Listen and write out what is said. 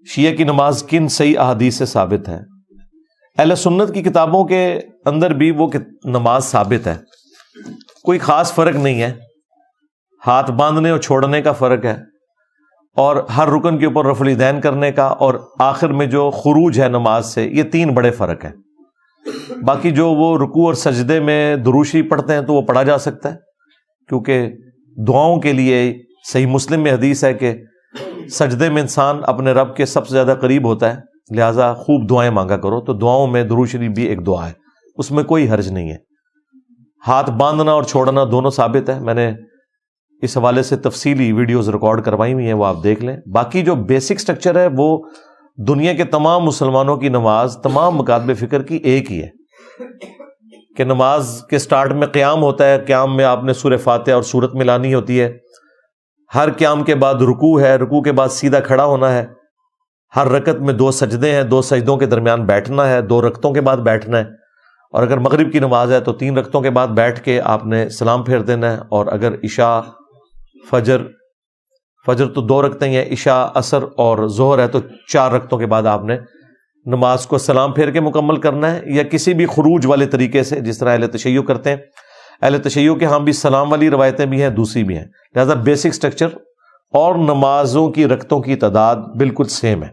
شیعہ کی نماز کن صحیح احادیث سے ثابت ہے؟ اہل سنت کی کتابوں کے اندر بھی وہ نماز ثابت ہے، کوئی خاص فرق نہیں ہے، ہاتھ باندھنے اور چھوڑنے کا فرق ہے، اور ہر رکن کے اوپر رفع الیدین کرنے کا، اور آخر میں جو خروج ہے نماز سے، یہ 3 بڑے فرق ہیں۔ باقی جو وہ رکوع اور سجدے میں درود شریف پڑھتے ہیں تو وہ پڑھا جا سکتا ہے، کیونکہ دعاؤں کے لیے صحیح مسلم میں حدیث ہے کہ سجدے میں انسان اپنے رب کے سب سے زیادہ قریب ہوتا ہے، لہٰذا خوب دعائیں مانگا کرو، تو دعاؤں میں درود شریف بھی ایک دعا ہے، اس میں کوئی حرج نہیں ہے۔ ہاتھ باندھنا اور چھوڑنا دونوں ثابت ہے، میں نے اس حوالے سے تفصیلی ویڈیوز ریکارڈ کروائی ہوئی ہیں، وہ آپ دیکھ لیں۔ باقی جو بیسک سٹرکچر ہے وہ دنیا کے تمام مسلمانوں کی نماز تمام مکاتب فکر کی ایک ہی ہے کہ نماز کے سٹارٹ میں قیام ہوتا ہے، قیام میں آپ نے سورہ فاتحہ اور سورت ملانی ہوتی ہے، ہر قیام کے بعد رکوع ہے، رکوع کے بعد سیدھا کھڑا ہونا ہے، ہر رکعت میں 2 سجدے ہیں، 2 سجدوں کے درمیان بیٹھنا ہے، 2 رکعتوں کے بعد بیٹھنا ہے، اور اگر مغرب کی نماز ہے تو 3 رکعتوں کے بعد بیٹھ کے آپ نے سلام پھیر دینا ہے، اور اگر عشاء فجر تو 2 رکعتیں ہیں، عشاء عصر اور ظہر ہے تو 4 رکعتوں کے بعد آپ نے نماز کو سلام پھیر کے مکمل کرنا ہے، یا کسی بھی خروج والے طریقے سے جس طرح اہل تشیع کرتے ہیں۔ اہل تشیع کے ہاں بھی سلام والی روایتیں بھی ہیں، دوسری بھی ہیں، لہذا بیسک سٹرکچر اور نمازوں کی رکعتوں کی تعداد بالکل سیم ہے۔